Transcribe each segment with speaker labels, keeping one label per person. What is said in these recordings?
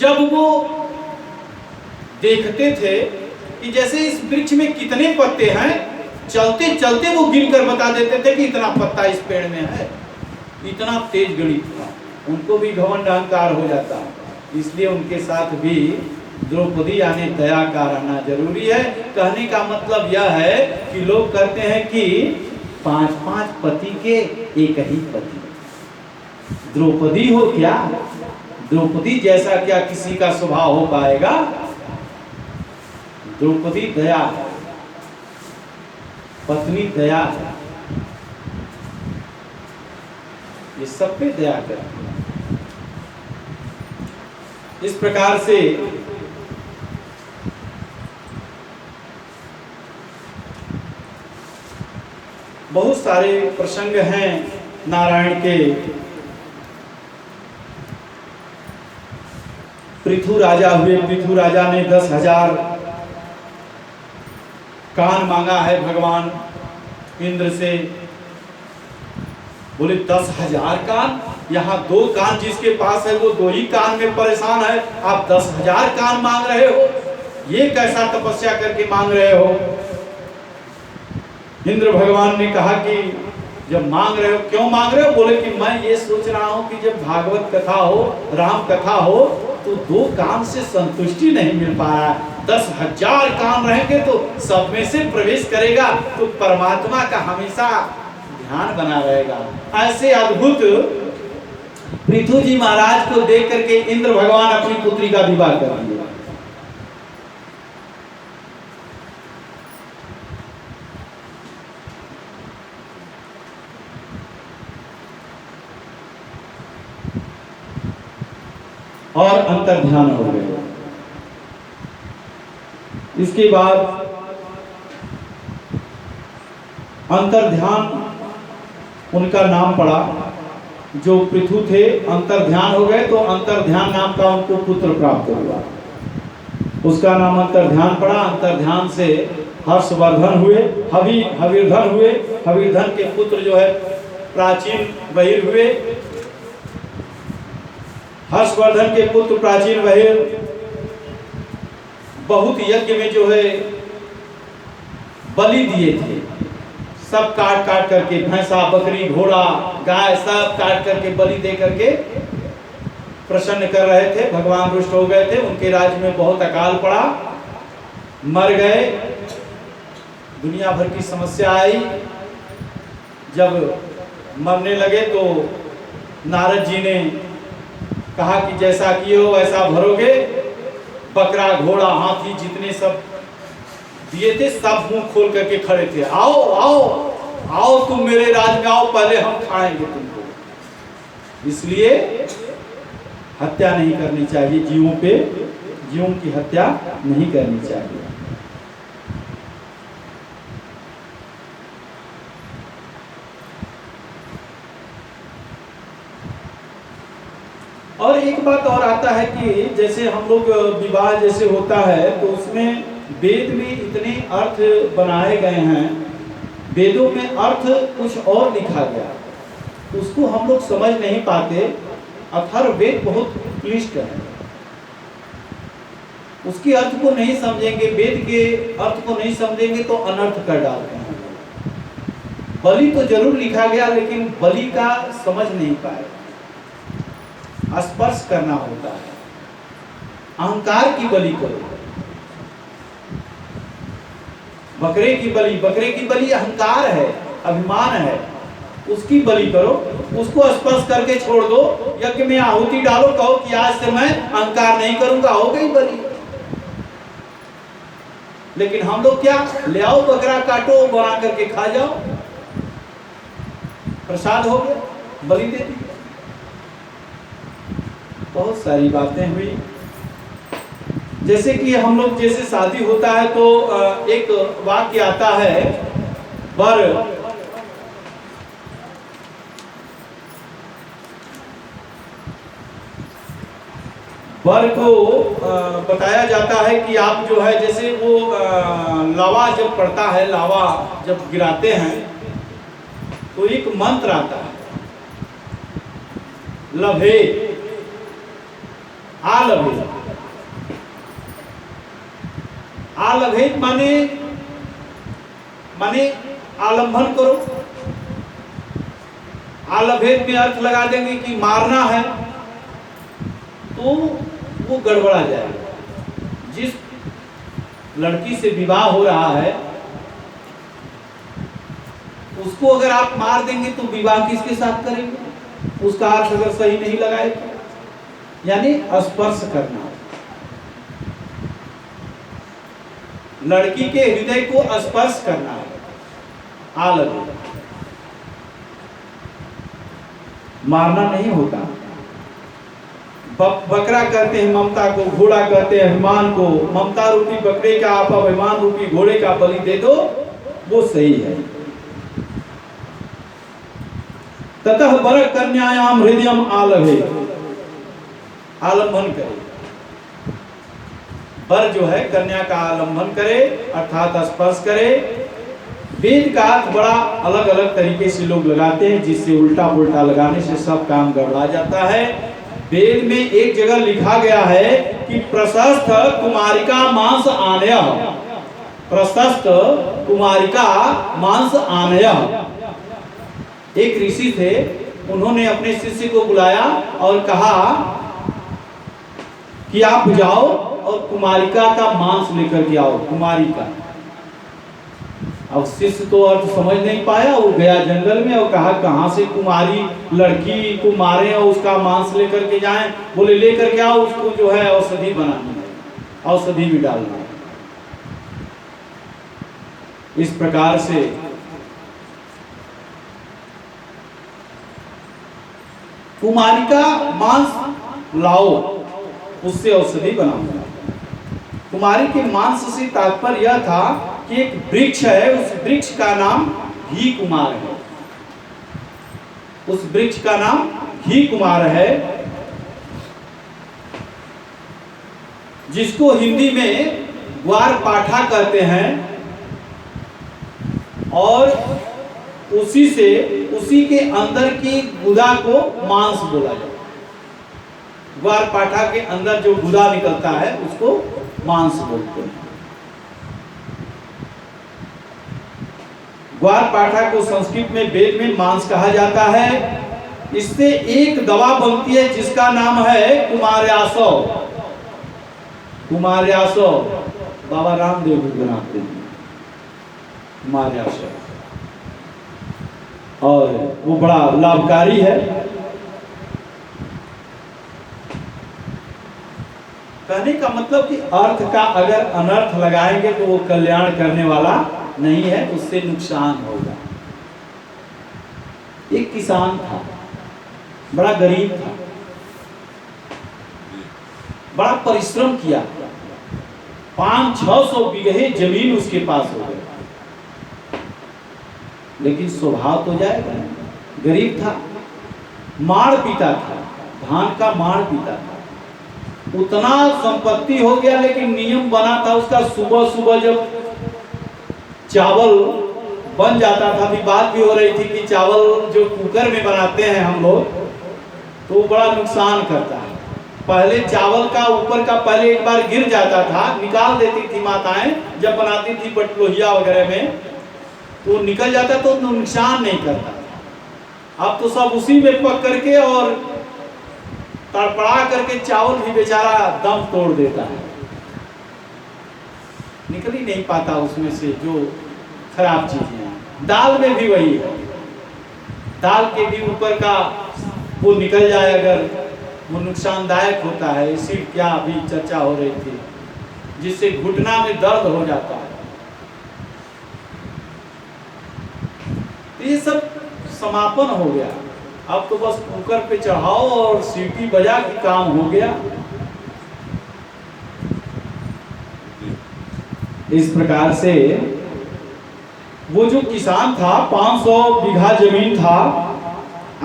Speaker 1: जब वो देखते थे कि जैसे इस वृक्ष में कितने पत्ते हैं, चलते चलते वो गिनकर बता देते थे कि इतना पत्ता इस पेड़ में है। इतना तेज गणित था, उनको भी घमंड अहंकार हो जाता। इसलिए उनके साथ भी द्रौपदी यानी दया का रहना जरूरी है। कहने का मतलब यह है कि लोग कहते हैं कि 5-5 पति के एक ही पति। द्रौपदी हो क्या, द्रौपदी जैसा क्या किसी का स्वभाव हो पाएगा? द्रौपदी दया है, पत्नी दया है, ये सब पे दया करती है। इस प्रकार से बहुत सारे प्रसंग हैं नारायण के। पृथु राजा हुए, पृथु राजा ने 10,000 कान मांगा है भगवान इंद्र से। बोले 10,000 कान? यहाँ 2 कान जिसके पास है वो 2 ही कान में परेशान है, आप 10,000 कान मांग रहे हो? ये कैसा तपस्या करके मांग रहे हो? इंद्र भगवान ने कहा कि जब मांग रहे हो, क्यों मांग रहे हो? बोले कि मैं ये सोच रहा हूं कि जब भागवत कथा हो, राम कथा हो, तो 2 काम से संतुष्टि नहीं मिल पा रहा है। 10,000 काम रहेंगे तो सब में से प्रवेश करेगा, तो परमात्मा का हमेशा ध्यान बना रहेगा। ऐसे अद्भुत पृथु जी महाराज को देख करके इंद्र भगवान अपनी पुत्री का विवाह कर दिया। और अंतर ध्यान हो गए। इसके बाद अंतर ध्यान उनका नाम पड़ा। जो पृथु थे अंतर ध्यान हो गए, तो अंतर ध्यान नाम का उनको पुत्र प्राप्त हुआ, उसका नाम अंतर ध्यान पड़ा। अंतर ध्यान से हर्षवर्धन हुए, हविर्धन हुए। हविर्धन के पुत्र जो है प्राचीन बहिर हुए। हर्षवर्धन के पुत्र प्राचीन बहिर बहुत यज्ञ में जो है बलि दिए थे। सब काट काट करके, भैंसा, बकरी, घोड़ा, गाय, सब काट करके बलि दे करके प्रसन्न कर रहे थे। भगवान रुष्ट हो गए थे, उनके राज्य में बहुत अकाल पड़ा, मर गए। दुनिया भर की समस्या आई। जब मरने लगे तो नारद जी ने कहा कि जैसा किए हो वैसा भरोगे। बकरा, घोड़ा, हाथी जितने सब दिए थे, सब मुंह खोल करके खड़े थे। आओ आओ आओ, तुम मेरे राज में आओ, पहले हम खाएंगे तुमको। इसलिए हत्या नहीं करनी चाहिए जीवों पे, जीवों की हत्या नहीं करनी चाहिए। और एक बात और आता है कि जैसे हम लोग विवाह जैसे होता है तो उसमें वेद में इतने अर्थ बनाए गए हैं, वेदों में अर्थ कुछ और लिखा गया, उसको हम लोग समझ नहीं पाते। अथर्ववेद बहुत क्लिष्ट है, उसके अर्थ को नहीं समझेंगे, वेद के अर्थ को नहीं समझेंगे तो अनर्थ कर डालते हैं। बलि तो जरूर लिखा गया, लेकिन बलि का समझ नहीं पाए। स्पर्श करना होता है। अहंकार की बलि करो, बकरे की बलि, बकरे की बलि अहंकार है, अभिमान है, उसकी बलि करो। उसको स्पर्श करके छोड़ दो, यज्ञ में आहुति डालो, कहो कि आज से मैं अहंकार नहीं करूंगा, हो गई बलि। लेकिन हम लोग क्या, ले आओ बकरा, काटो, बना करके खा जाओ, प्रसाद हो गया, बलि दे दी। बहुत सारी बातें हुई। जैसे कि हम लोग जैसे शादी होता है तो एक वाक्य आता है, वर को बताया जाता है कि आप जो है जैसे वो लावा जब पड़ता है, लावा जब गिराते हैं तो एक मंत्र आता है, लभे। आलभेद। आलभेद माने आलंबन करो। आलभेद में अर्थ लगा देंगे कि मारना है, तो वो गड़बड़ा जाएगा। जिस लड़की से विवाह हो रहा है उसको अगर आप मार देंगे तो विवाह किसके साथ करेंगे? उसका अर्थ अगर सही नहीं लगाए तो। यानी स्पर्श करना, लड़की के हृदय को स्पर्श करना है आलभेद। मारना नहीं होता। बकरा कहते हैं ममता को, घोड़ा कहते हैं अभिमान को। ममता रूपी बकरे का आप अभिमान रूपी घोड़े का बलि दे दो, वो सही है। ततः वर कन्यायाम हृदयम आलभे, आलंबन करे। वर जो है कन्या का आलंबन करे अर्थात स्पर्श करे। वेद का अर्थ बड़ा अलग अलग तरीके से लोग लगाते हैं, जिससे उल्टा पुल्टा लगाने से सब काम गड़बड़ा जाता है। वेद में एक जगह लिखा गया है कि प्रशस्त कुमारिका मांस आनय, प्रशस्त कुमारिका मांस आनय। एक ऋषि थे, उन्होंने अपने शिष्य को बुलाया और कहा कि आप जाओ और कुमारिका का मांस लेकर के आओ। कुमारिका, अब शिष्य तो अर्थ समझ नहीं पाया, वो गया जंगल में और कहा कहां से कुमारी लड़की को मारे और उसका मांस लेकर के जाएं। बोले लेकर के आओ, उसको जो है औषधि बनानी है, औषधि भी डालना है। इस प्रकार से कुमारिका मांस लाओ, उससे औषधि बनाऊंगा। कुमारी के मांस से तात्पर्य यह था कि एक वृक्ष है, उस वृक्ष का नाम घी कुमार है। उस वृक्ष का नाम घी कुमार है, जिसको हिंदी में ग्वार पाठा कहते हैं। और उसी के अंदर की गुदा को मांस बोला जाए। ग्वार पाठा के अंदर जो गुदा निकलता है उसको मांस बोलते हैं। ग्वार पाठा को संस्कृत में वेद में मांस कहा जाता है। इससे एक दवा बनती है जिसका नाम है कुमार्यासव। कुमार्यासव बाबा रामदेव भी बनाते हैं कुमार्यासव, और वो बड़ा लाभकारी है। कहने का मतलब कि अर्थ का अगर अनर्थ लगाएंगे तो वो कल्याण करने वाला नहीं है, उससे नुकसान होगा। एक किसान था, बड़ा गरीब था, बड़ा परिश्रम किया, 500-600 बीघे जमीन उसके पास हो गई, लेकिन स्वभाव तो जाएगा। गरीब था, माड़ पीता था, धान का माड़ पीता था। उतना संपत्ति हो गया, लेकिन नियम बना था उसका, सुबह सुबह जब चावल बन जाता था, अभी बात भी हो रही थी कि चावल जो कुकर में बनाते हैं हम लोग, तो बड़ा नुकसान करता है। पहले चावल का ऊपर का पहले एक बार गिर जाता था, निकाल देती थी माताएं जब बनाती थी बटलोहिया वगैरह में, तो निकल जाता तो नुकसान नहीं करता था। अब तो सब उसी में पक करके और तड़पड़ा करके चावल भी बेचारा दम तोड़ देता है, निकल ही नहीं पाता उसमें से जो खराब चीजें हैं। दाल में भी वही है, दाल के भी ऊपर का वो निकल जाए अगर, वो नुकसानदायक होता है। इसी क्या अभी चर्चा हो रही थी, जिससे घुटना में दर्द हो जाता है। तो ये सब समापन हो गया। अब तो बस कुकर पे चढ़ाओ और सीटी बजा के काम हो गया। इस प्रकार से वो जो किसान था, 500 बीघा जमीन था,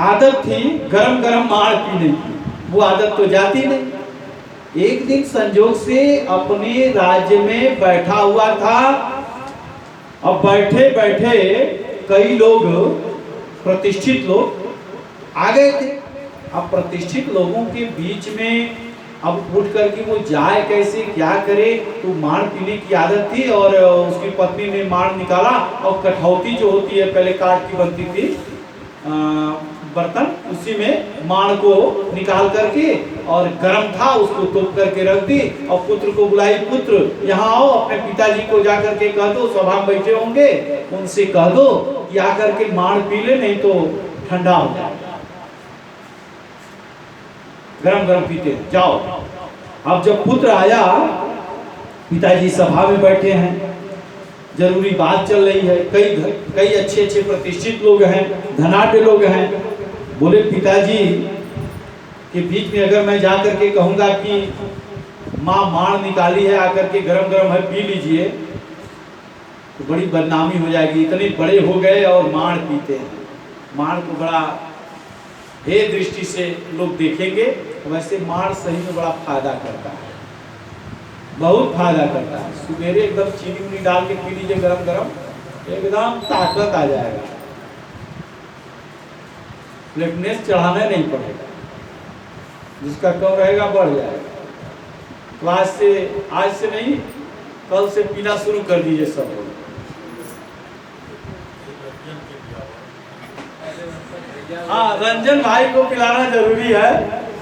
Speaker 1: आदत थी गरम गरम माड़ पीने की, वो आदत तो जाती नहीं। एक दिन संजोग से अपने राज्य में बैठा हुआ था, अब बैठे बैठे कई लोग, प्रतिष्ठित लोग आ गए थे। अब प्रतिष्ठित लोगों के बीच में अब उठ करके वो जाए कैसे, क्या करे, तो माड़ पीने की आदत थी और उसकी पत्नी ने माड़ निकाला और कठौती जो होती है पहले काट की बनती थी बर्तन, उसी में माड़ को निकाल करके और गरम था उसको तोप करके रख दी और पुत्र को बुलाई, पुत्र यहाँ आओ, अपने पिताजी को जा करके कह दो, सभा में बैठे होंगे, उनसे कह दो कि आकर के माड़ पी ले, नहीं तो ठंडा हो जाएगा, गरम गरम पीते जाओ। अब जब पुत्र आया, पिताजी सभा में बैठे हैं, जरूरी बात चल रही है, कई अच्छे अच्छे प्रतिष्ठित लोग हैं, धनाढ्य लोग हैं। बोले पिताजी के बीच में अगर मैं जा करके कहूंगा कि माँ माड़ निकाली है, आकर के गरम गरम है पी लीजिए, तो बड़ी बदनामी हो जाएगी, इतने बड़े हो गए और माड़ पीते हैं। माड़ को बड़ा हे दृष्टि से लोग देखेंगे, वैसे माड़ सही में बड़ा फायदा करता है, बहुत फायदा करता है। सुबेरे एकदम चीनी उनी डाल के पी लीजिए गरम गरम, एकदम ताकत आ जाएगा, फिटनेस चढ़ाना नहीं पड़ेगा, जिसका कम रहेगा बढ़ जाएगा। तो आज से नहीं, कल से पीना शुरू कर दीजिए सब लोग। हाँ, रंजन भाई को पिलाना जरूरी है,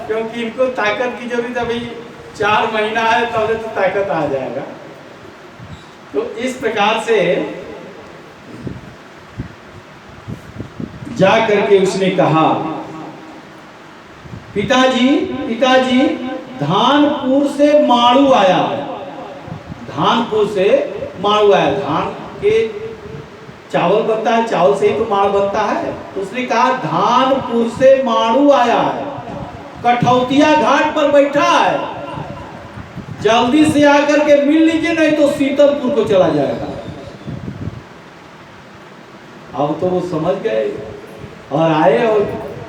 Speaker 1: क्योंकि इनको ताकत की जरूरत है। अभी 4 महीना है, तब तो ताकत आ जाएगा। तो इस प्रकार से जा करके उसने कहा, पिताजी पिताजी धानपुर से माड़ू आया, धानपुर से माड़ू आया, धान के चावल बनता है, चावल से ही तो माड़ बनता है। तो उसने कहा धानपुर से माड़ू आया है, कठौतिया घाट पर बैठा है, जल्दी से आकर के मिल लीजिए, नहीं तो सीतमपुर को चला जाएगा। अब तो वो समझ गए और आए और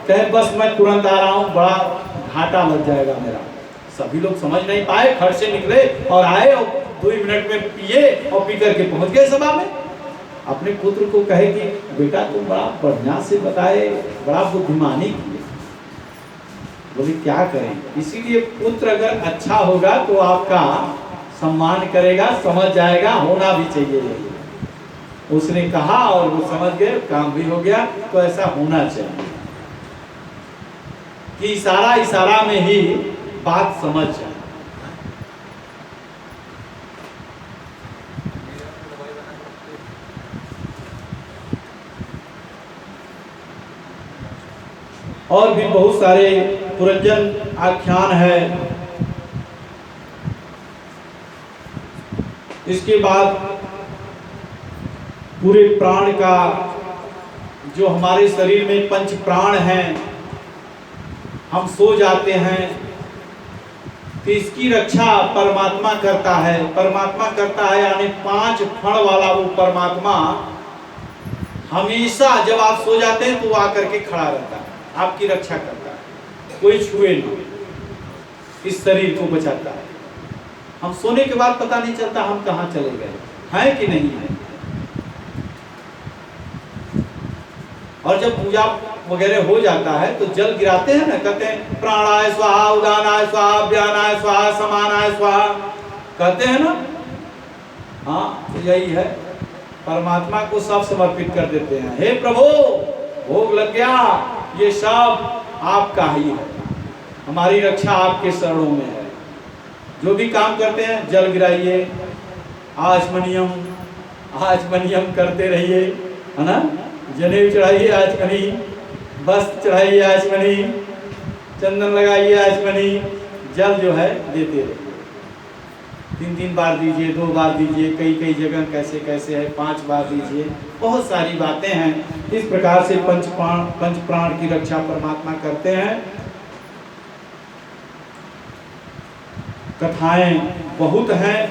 Speaker 1: कहे बस मैं तुरंत आ रहा हूं, बड़ा घाटा लग जाएगा मेरा। सभी लोग समझ नहीं पाए, घर से निकले और आए और 2 मिनट में पिए और पी करके पहुंच गए सभा में। अपने पुत्र को कहे कि बेटा तुम बड़ा बढ़िया से बताए, बड़ा बुद्धिमानी किए। बोले क्या करें, इसीलिए पुत्र अगर अच्छा होगा तो आपका सम्मान करेगा, समझ जाएगा, होना भी चाहिए। उसने कहा और वो समझ गए, काम भी हो गया। तो ऐसा होना चाहिए कि इशारा इशारा में ही बात समझ जाए। और भी बहुत सारे पुरंजन आख्यान है। इसके बाद पूरे प्राण का, जो हमारे शरीर में 5 प्राण हैं, हम सो जाते हैं तो इसकी रक्षा परमात्मा करता है। परमात्मा करता है यानी 5 फण वाला वो परमात्मा हमेशा जब आप सो जाते हैं तो वो आकर के खड़ा रहता है, आपकी रक्षा करता है, कोई छुए ना, इस शरीर को बचाता है। हम सोने के बाद पता नहीं चलता हम कहाँ चले गए, हैं कि नहीं है। और जब पूजा वगैरह हो जाता है तो जल गिराते हैं ना, कहते हैं प्राणाय स्वाहा, उदानाय स्वाहा, व्यानाय स्वाहा, समानाय स्वाहा, कहते हैं ना। हाँ, तो यही है, परमात्मा को सब समर्पित कर देते हैं। हे प्रभु, भोग लग गया, ये सब आपका ही है, हमारी रक्षा आपके शरणों में है। जो भी काम करते हैं जल गिराइए, आचमनियम आचमनियम करते रहिए, है ना। जनेऊ चढ़ाइए आचमनी, वस्त्र चढ़ाइए आचमनी, चंदन लगाइए आचमनी, जल जो है देते रहिए। 3 बार दीजिए, 2 बार दीजिए, कई जगह कैसे कैसे है 5 बार दीजिए, बहुत सारी बातें हैं। इस प्रकार से पंच प्राण की रक्षा परमात्मा करते हैं। कथाएं बहुत हैं,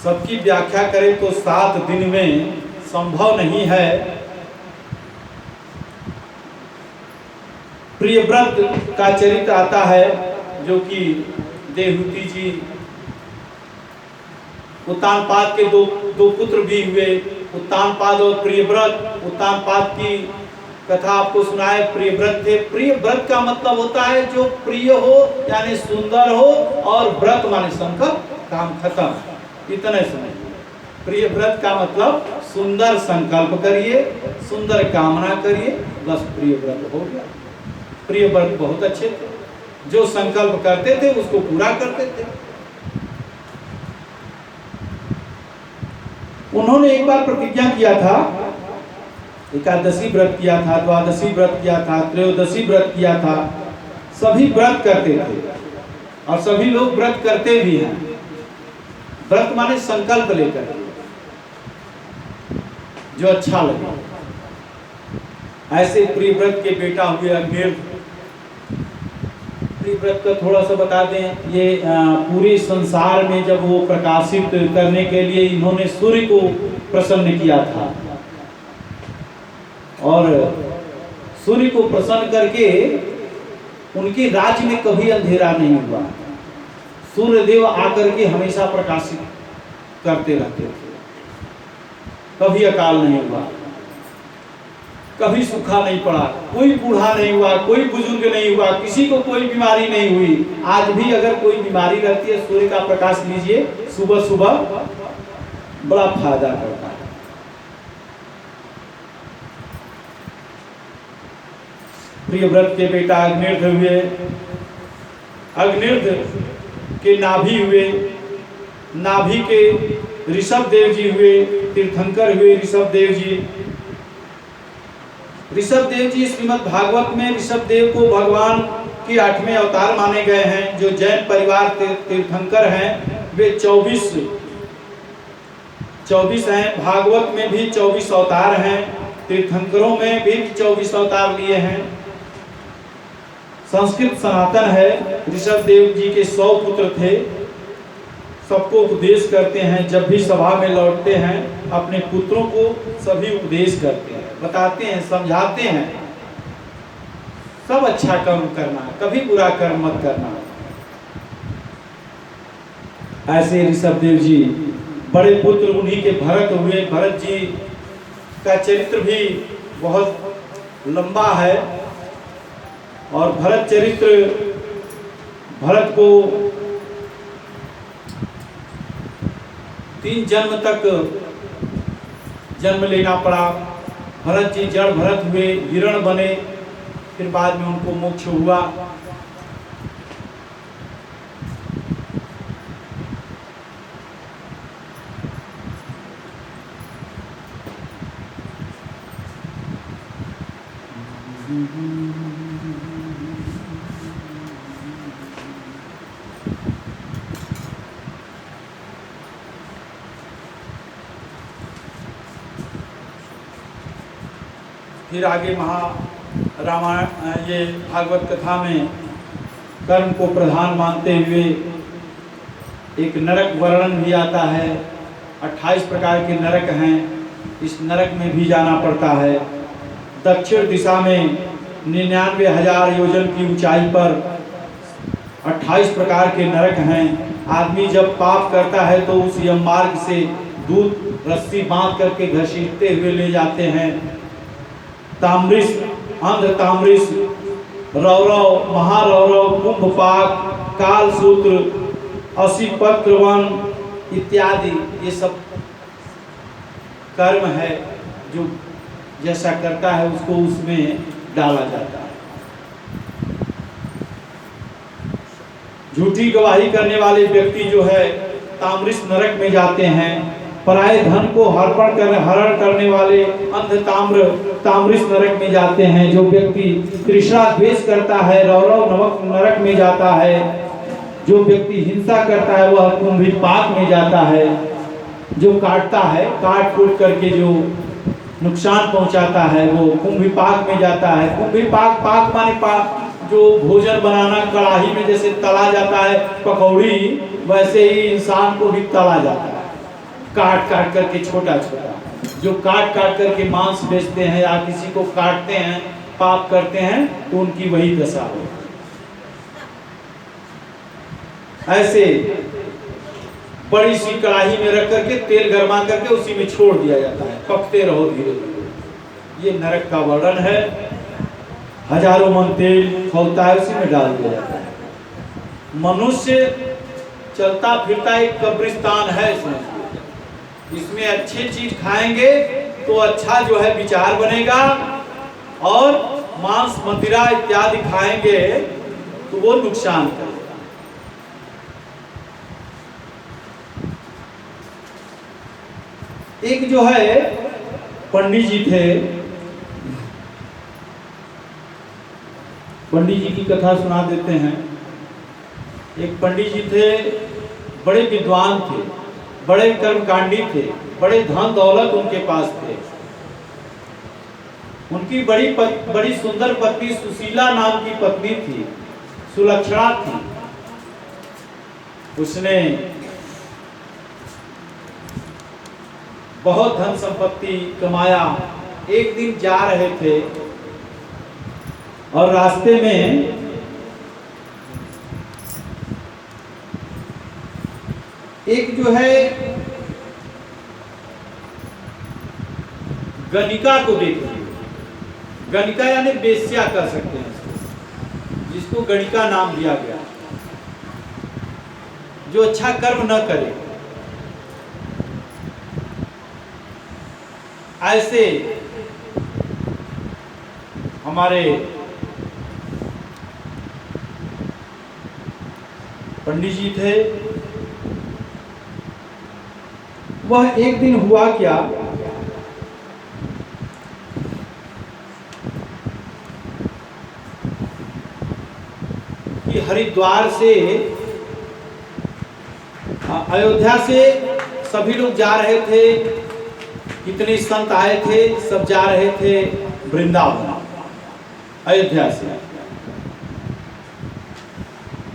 Speaker 1: सबकी व्याख्या करें तो 7 दिन में संभव नहीं है। प्रियव्रत का चरित्र आता है, जो कि देवहूति जी, उत्तानपाद के दो पुत्र भी हुए, उत्तानपाद और प्रियव्रत। उत्तानपाद की कथा आपको सुनाए, प्रिय व्रत थे। प्रिय व्रत का मतलब होता है जो प्रिय हो यानी सुंदर हो, और व्रत माने संकल्प, काम खत्म, इतने सुने। प्रिय व्रत का मतलब सुंदर संकल्प करिए, सुंदर कामना करिए, बस प्रिय व्रत हो गया। प्रिय व्रत बहुत अच्छे थे, जो संकल्प करते थे उसको पूरा करते थे। उन्होंने एक बार प्रतिज्ञा किया था, एकादशी व्रत किया था, द्वादशी व्रत किया था, त्रयोदशी व्रत किया था, सभी व्रत करते थे और सभी लोग व्रत करते भी हैं। व्रत माने संकल्प लेकर, जो अच्छा लगे। ऐसे प्रिय व्रत के बेटा हुए अग्निर्ध। प्रिय व्रत का थोड़ा सा बता दें, ये पूरे संसार में जब वो प्रकाशित करने के लिए इन्होंने सूर्य को प्रसन्न किया था, और सूर्य को प्रसन्न करके उनके राज्य में कभी अंधेरा नहीं हुआ। सूर्य देव आकर के हमेशा प्रकाशित करते रहते थे, कभी अकाल नहीं हुआ, कभी सूखा नहीं पड़ा, कोई बूढ़ा नहीं हुआ, कोई बुजुर्ग नहीं हुआ, किसी को कोई बीमारी नहीं हुई। आज भी अगर कोई बीमारी रहती है, सूर्य का प्रकाश लीजिए सुबह सुबह, बड़ा फायदा करता है। प्रिय व्रत के बेटा अग्निर्ध हुए। अग्निर्ध के नाभि हुए, नाभि के ऋषभ देव जी हुए, तीर्थंकर हुए ऋषभ देव जी। ऋषभ देव जी श्रीमद् भागवत में ऋषभ देव को भगवान के 8वें अवतार माने गए हैं। जो जैन परिवार तीर्थंकर हैं वे 24 हैं। भागवत में भी 24 अवतार हैं, तीर्थंकरों में भी 24 अवतार लिए हैं। संस्कृत सनातन है। ऋषभ देव जी के 100 पुत्र थे। सबको उपदेश करते हैं, जब भी सभा में लौटते हैं अपने पुत्रों को सभी उपदेश करते हैं, बताते हैं, समझाते हैं, सब अच्छा कर्म करना, कभी बुरा कर्म मत करना। ऐसे ऋषभ देव जी बड़े पुत्र उन्हीं के भरत हुए। भरत जी का चरित्र भी बहुत लंबा है, और भरत चरित्र, भरत को 3 जन्म तक जन्म लेना पड़ा। भरत जी जड़ भरत हुए, हिरण बने, फिर बाद में उनको मोक्ष हुआ। फिर आगे रामायण, ये भागवत कथा में कर्म को प्रधान मानते हुए एक नरक वर्णन भी आता है। 28 प्रकार के नरक हैं, इस नरक में भी जाना पड़ता है। दक्षिण दिशा में 99,000 योजन की ऊंचाई पर 28 प्रकार के नरक हैं। आदमी जब पाप करता है तो उस यम मार्ग से दूध रस्सी बांध करके घसीटते हुए ले जाते हैं। ताम्रिस, अंध ताम्रिस, रौरव, महारौरव, कुंभपाक, कालसूत्र, असिपत्रवन इत्यादि, ये सब कर्म है जो जैसा करता है उसको उसमें डाला जाता है। झूठी गवाही करने वाले व्यक्ति जो है ताम्रिस नरक में जाते हैं। पराये धन को हरण करने वाले अंध ताम्रिस नरक में जाते हैं। जो व्यक्ति तृष्णा द्वेष करता है रौरव नरक में जाता है। जो व्यक्ति हिंसा करता है वह कुंभिपाक में जाता है। जो काटता है, काट कूट करके जो नुकसान पहुंचाता है वो कुंभिपाक में जाता है। कुंभिपाक, पाक माने जो भोजन बनाना, कढ़ाई में जैसे तला जाता है पकौड़ी, वैसे ही इंसान को भी तला जाता है, काट काट करके छोटा छोटा। जो काट काट करके मांस बेचते हैं या किसी को काटते हैं, पाप करते हैं, तो उनकी वही दशा हो। ऐसे बड़ी सी कढ़ाई में रख करके तेल गरमा करके उसी में छोड़ दिया जाता है, पकते रहो धीरे धीरे। ये नरक का वर्णन है। हजारों मन तेल खौलता है, उसी में डाल दिया जाता है। मनुष्य चलता फिरता एक कब्रिस्तान है, इसमें अच्छी चीज खाएंगे तो अच्छा जो है विचार बनेगा, और मांस मदिरा इत्यादि खाएंगे तो वो नुकसान करेगा। एक जो है पंडित जी थे, पंडित जी की कथा सुना देते हैं। एक पंडित जी थे, बड़े विद्वान थे, बड़े कर्मकांडी थे, बड़े धन दौलत उनके पास थे। उनकी बड़ी सुंदर पत्नी सुशीला नाम की पत्नी थी, सुलक्षणा थी। उसने बहुत धन संपत्ति कमाया। एक दिन जा रहे थे और रास्ते में एक जो है गणिका को देखी। गणिका यानी बेश्या कर सकते हैं, जिसको गणिका नाम दिया गया, जो अच्छा कर्म न करे। ऐसे हमारे पंडित जी थे। वह एक दिन हुआ क्या, कि हरिद्वार से अयोध्या से सभी लोग जा रहे थे, कितने संत आए थे, सब जा रहे थे वृंदावन अयोध्या से।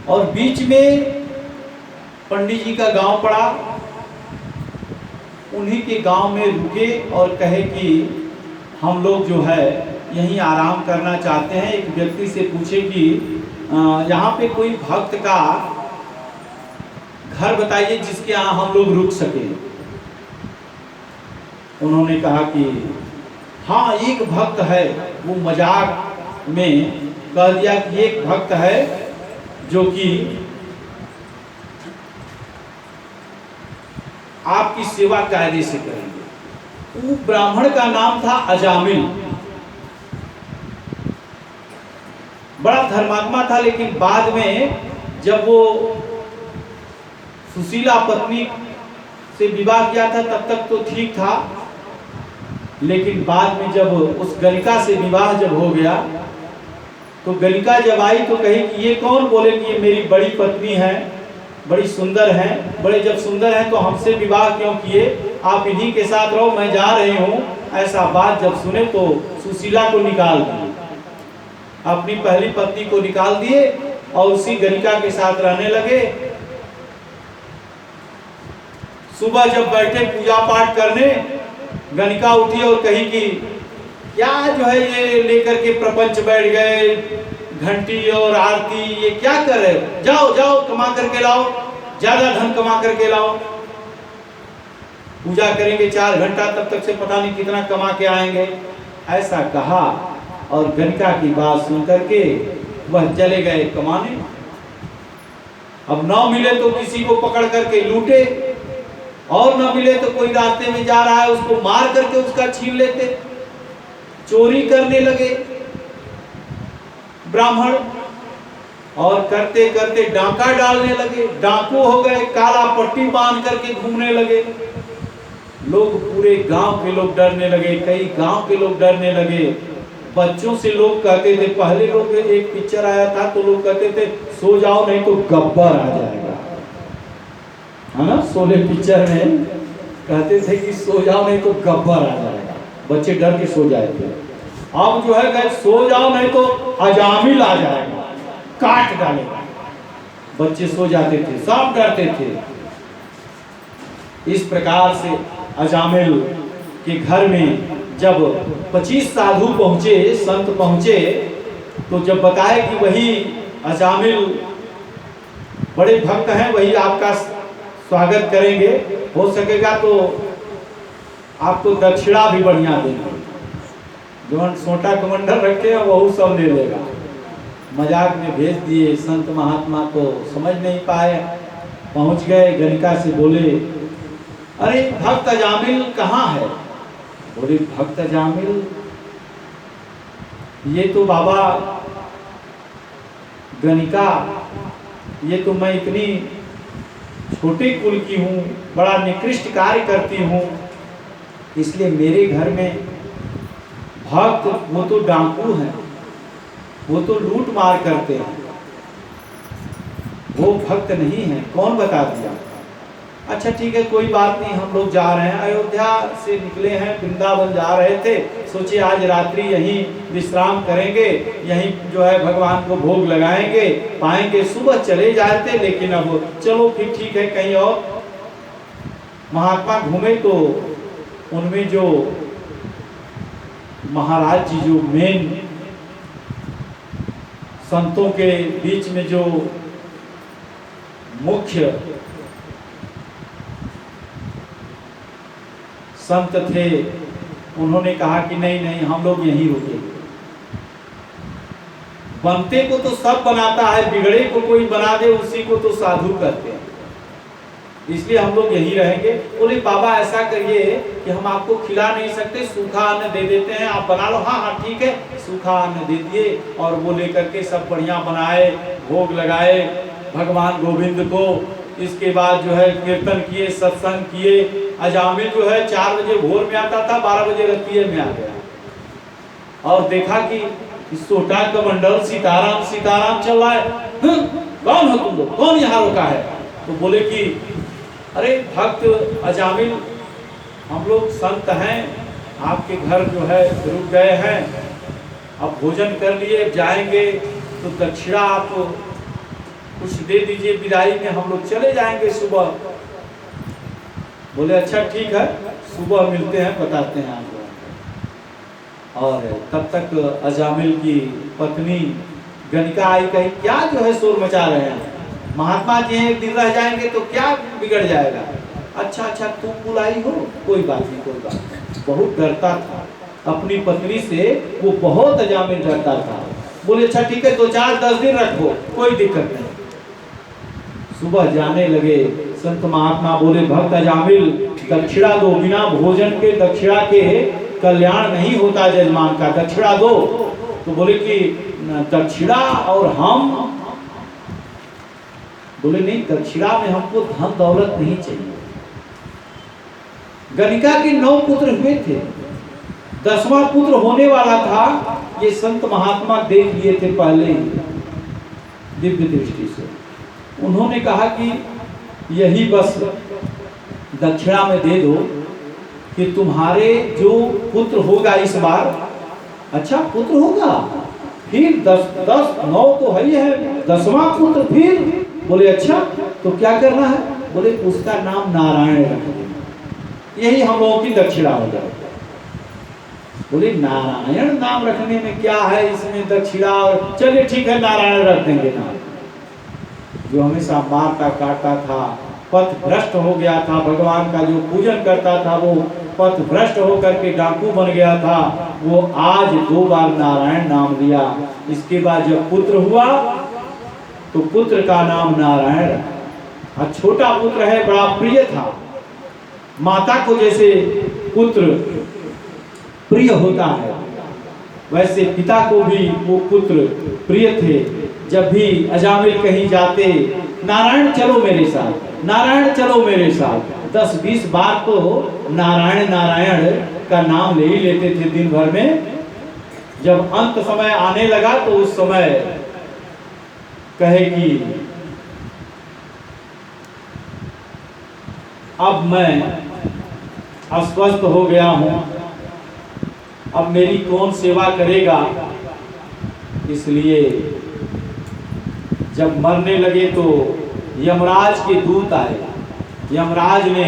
Speaker 1: और बीच में पंडित जी का गांव पड़ा। उन्हीं के गांव में रुके और कहे कि हम लोग जो है यहीं आराम करना चाहते हैं। एक व्यक्ति से पूछे कि यहाँ पे कोई भक्त का घर बताइए जिसके यहाँ हम लोग रुक सके। उन्होंने कहा कि हाँ, एक भक्त है। वो मजाक में कह दिया कि एक भक्त है जो कि आपकी सेवा कायदे से करेंगे। वो ब्राह्मण का नाम था अजामिल। बड़ा धर्मात्मा था, लेकिन बाद में जब वो सुशीला पत्नी से विवाह किया था तब तक तो ठीक था, लेकिन बाद में जब उस गणिका से विवाह जब हो गया तो गणिका जब आई तो कही कि ये कौन? बोले कि ये मेरी बड़ी पत्नी है, बड़ी सुंदर है। बड़े जब सुंदर हैं तो हमसे विवाह क्यों किए? आप इन्हीं के साथ रहो, मैं जा रही हूँ। ऐसा बात जब सुने तो सुशीला को निकाल दिए, अपनी पहली पत्नी को निकाल दिए और उसी गणिका के साथ रहने लगे। सुबह जब बैठे पूजा पाठ करने, गणिका उठी और कही कि क्या जो है ये लेकर के प्रपंच बैठ गए, घंटी और आरती, ये क्या कर रहे? जाओ जाओ कमा करके लाओ, ज्यादा धन कमा करके लाओ। पूजा करेंगे 4 घंटा, तब तक से पता नहीं कितना कमा के आएंगे। ऐसा कहा और गणिका की बात सुन करके वह चले गए कमाने। अब न मिले तो किसी को पकड़ करके लूटे, और न मिले तो कोई रास्ते में जा रहा है उसको मार करके उसका छीन लेते। चोरी करने लगे ब्राह्मण, और करते करते डाका डालने लगे, डाकू हो गए, काला पट्टी बांध करके घूमने लगे। लोग, पूरे गांव के लोग डरने लगे, कई गांव के लोग डरने लगे। बच्चों से लोग कहते थे, पहले लोग एक पिक्चर आया था तो लोग कहते थे सो जाओ नहीं तो गब्बर आ जाएगा, है ना? शोले पिक्चर में कहते थे कि सो जाओ नहीं तो गब्बर आ जाएगा, बच्चे डर के सो जाए थे। अब जो है कहे सो जाओ नहीं तो अजामिल आ जाएगा, काट डालेगा। बच्चे सो जाते थे, सब डरते थे। इस प्रकार से अजामिल के घर में जब 25 साधु पहुंचे, संत पहुंचे, तो जब बताए कि वही अजामिल बड़े भक्त हैं, वही आपका स्वागत करेंगे, हो सकेगा तो आपको दक्षिणा भी बढ़िया देंगे। जो सोटा कमंडल रखे हैं वही सब ले लेगा। मजाक में भेज दिए, संत महात्मा को समझ नहीं पाए, पहुंच गए, गणिका से बोले अरे भक्त अजामिल कहाँ है? बोले भक्त अजामिल ये तो बाबा गणिका, ये तो मैं इतनी छोटे कुल की हूँ, बड़ा निकृष्ट कार्य करती हूँ, इसलिए मेरे घर में भक्त वो तो डाकू हैं, वो तो लूट मार करते हैं, वो भक्त नहीं है। कौन बता दिया? अच्छा ठीक है, कोई बात नहीं, हम लोग जा रहे हैं, अयोध्या से निकले हैं, वृंदावन जा रहे थे, सोचे आज रात्रि यहीं विश्राम करेंगे, यहीं जो है भगवान को भोग लगाएंगे, पाएंगे, सुबह चले जाते, लेकिन अब चलो फिर ठीक है कहीं और। महात्मा घूमे तो उनमें जो महाराज जी, जो मेन संतों के बीच में जो मुख्य संत थे, उन्होंने कहा कि नहीं नहीं, हम लोग यहीं रुकेंगे। बनते को तो सब बनाता है, बिगड़े को कोई बना दे उसी को तो साधु कहते हैं, इसलिए हम लोग यहीं रहेंगे। बोले बाबा ऐसा करिए कि हम आपको खिला नहीं सकते, सूखा अन्न दे देते हैं, आप बना लो। हाँ हाँ ठीक है, सूखा अन्न दे दिए और वो लेकर के सब बढ़िया बनाए, भोग लगाए भगवान गोविंद को। इसके बाद जो है कीर्तन किए, सत्संग किए। अजामिल जो है 4 बजे भोर में आता था, 12 बजे रतिये में आ गया और देखा कि सोटा कमंडल सीताराम सीताराम चल रहा है। कौन हो तुम लोग, कौन यहाँ रुका है? तो बोले कि अरे भक्त अजामिल, हम लोग संत हैं, आपके घर जो है रुक गए हैं, अब भोजन कर लिए, जाएंगे तो दक्षिणा आप कुछ दे दीजिए, विदाई में हम लोग चले जाएंगे सुबह। बोले अच्छा ठीक है, सुबह मिलते हैं, बताते हैं आपको। और तब तक अजामिल की पत्नी गणिका आई, कही क्या जो है शोर मचा रहे हैं, महात्मा जी एक दिन रह जाएंगे तो क्या बिगड़ जाएगा? अच्छा अच्छा तुम बुलाई हो, कोई बात नहीं कोई बात नहीं। बहुत डरता था अपनी पत्नी से, वो बहुत अजामिल डरता था। बोले अच्छा ठीक है, 2-4-10 दिन रखो, कोई दिक्कत नहीं। सुबह जाने लगे, संत महात्मा बोले भक्त अजामिल दक्षिणा दो, बिना भोजन के दक्षिणा के कल्याण नहीं होता जजमान का, दक्षिणा दो। तो बोले कि दक्षिणा और हम, बोले नहीं दक्षिणा में हमको धन दौलत नहीं चाहिए। गणिका के 9 पुत्र हुए थे, 10वां पुत्र होने वाला था, ये संत महात्मा देख लिए थे पहले ही दिव्य दृष्टि से। उन्होंने कहा कि यही बस दक्षिणा में दे दो कि तुम्हारे जो पुत्र होगा इस बार, अच्छा पुत्र होगा, फिर 10-9 तो है ही है, 10वां पुत्र फिर। बोले अच्छा तो क्या करना है? बोले उसका नाम नारायण रख देना, यही हम लोगों की दक्षिणा हो जाए। बोले नारायण नाम रखने में क्या है, इसमें दक्षिणा? चलिए ठीक है, नारायण रख देंगे नाम। जो हमेशा मारता काटता था, पथ भ्रष्ट हो गया था, भगवान का जो पूजन करता था वो पथ भ्रष्ट होकर के डाकू बन गया था, वो आज 2 बार नारायण नाम लिया। इसके बाद जब पुत्र हुआ तो पुत्र का नाम नारायण रखा। और छोटा पुत्र है, बड़ा प्रिय था, माता को जैसे पुत्र प्रिय होता है वैसे पिता को भी वो पुत्र प्रिय थे। जब भी अजामिल कहीं जाते, नारायण चलो मेरे साथ, नारायण चलो मेरे साथ, 10-20 बार तो नारायण नारायण का नाम ले ही लेते थे दिन भर में। जब अंत समय आने लगा तो उस समय कहे कि अब मैं अस्वस्थ हो गया हूं, अब मेरी कौन सेवा करेगा? इसलिए जब मरने लगे तो यमराज के दूत आए। यमराज ने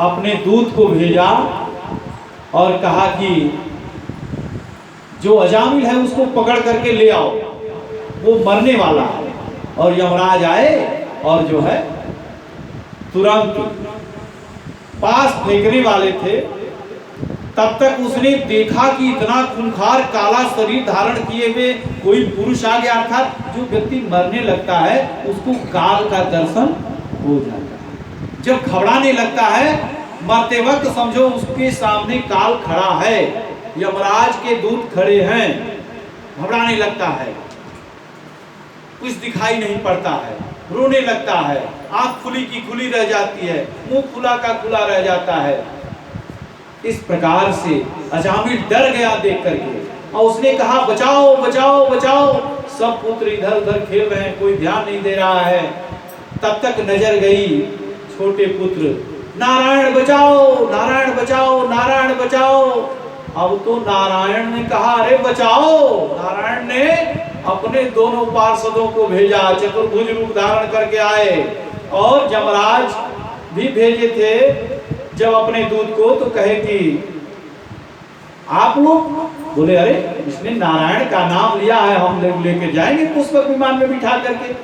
Speaker 1: अपने दूत को भेजा और कहा कि जो अजामिल है उसको पकड़ करके ले आओ, वो मरने वाला है। और यमराज आए और जो है तुरंत पास फेंकने वाले थे, तब तक उसने देखा कि इतना खूंखार काला शरीर धारण किए हुए कोई पुरुष आ गया, अर्थात जो व्यक्ति मरने लगता है उसको काल का दर्शन हो जाता है। जब घबराने लगता है मरते वक्त, समझो उसके सामने काल खड़ा है, यमराज के दूत खड़े हैं, घबराने लगता है, कुछ दिखाई नहीं पड़ता है, रोने लगता है, आंख खुली की खुली रह जाती है, मुंह खुला का खुला रह जाता है। इस प्रकार से अजामिल डर गया देख करके, और उसने कहा बचाओ बचाओ बचाओ। सब पुत्र इधर उधर खेल रहे हैं, कोई ध्यान नहीं दे रहा है। तब तक नजर गई छोटे पुत्र, नारायण बचाओ नारायण बचाओ नारायण बचाओ। अब तो नारायण ने कहा अरे बचाओ। नारायण ने अपने दोनों पार्षदों को भेजा, चतुर्भुज रूप धारण करके आए, और यमराज भी भेजे थे जब अपने दूत को, तो कहे कि आप लोग, बोले अरे इसने नारायण का नाम लिया है, हम लेके जाएंगे पुष्पक विमान में बिठा करके।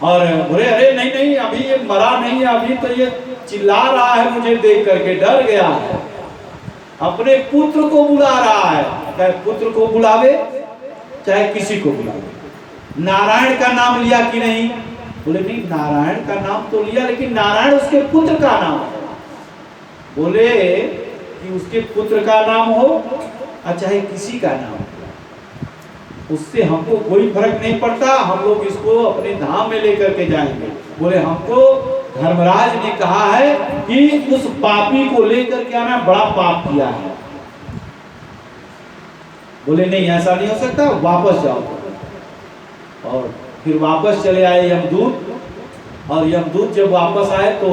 Speaker 1: और बोले अरे नहीं नहीं, अभी ये मरा नहीं है, अभी तो ये चिल्ला रहा है, मुझे देख करके डर गया है, अपने पुत्र को बुला रहा है। चाहे पुत्र को बुलावे चाहे किसी को बुलावे, नारायण का नाम लिया कि नहीं? बोले नहीं, नारायण का नाम तो लिया, लेकिन नारायण उसके पुत्र का नाम है। बोले कि उसके पुत्र का नाम हो और चाहे किसी का नाम हो, उससे हमको कोई फर्क नहीं पड़ता, हम लोग इसको अपने धाम में लेकर के जाएंगे। बोले हमको धर्मराज ने कहा है कि उस पापी को लेकर के आना, बड़ा पाप किया है। बोले नहीं ऐसा नहीं हो सकता, वापस जाओ। और फिर वापस चले आए यमदूत, और यमदूत जब वापस आए तो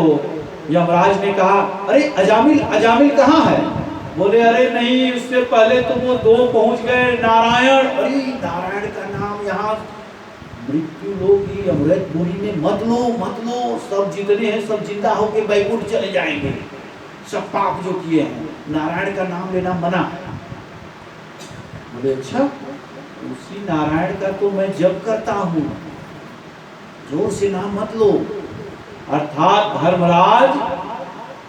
Speaker 1: यमराज ने कहा अरे अजामिल अजामिल कहाँ है? बोले अरे नहीं, उससे पहले तो वो दो पहुंच गए, नारायण। अरे नारायण का नाम यहाँ मृत्यु लोग की अमृतपुरी में मत लो मत लो, सब जितने हैं सब जिंदा होके बैकुंठ चले जाएंगे, सब पाप जो किए हैं, नारायण का नाम लेना मना। बोले अच्छा, उसी नारायण का तो मैं जप करता हूँ, जोर से नाम मत लो। अर्थात धर्मराज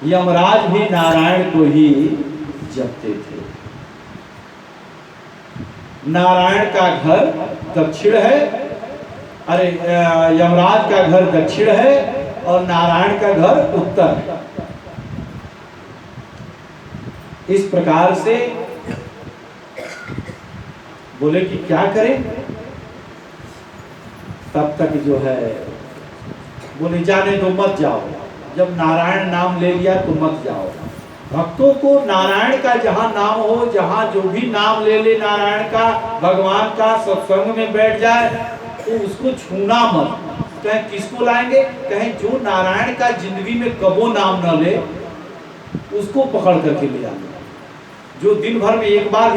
Speaker 1: यमराज भी नारायण को ही जपते थे। नारायण का घर दक्षिण है, अरे यमराज का घर दक्षिण है और नारायण का घर उत्तर है। इस प्रकार से बोले कि क्या करें? तब तक जो है बोले जाने दो, मत जाओ, जब नारायण नाम ले लिया तो मत जाओ। भक्तों को नारायण का जहां नाम हो, जहां जो भी नाम ले ले नारायण का, भगवान का, सत्संग में बैठ जाए तो उसको छूना मत। कहें किसको लाएंगे? कहें जो नारायण का जिंदगी में कबो नाम न ले उसको पकड़ करके ले जाएंगे, जो दिन भर में एक बार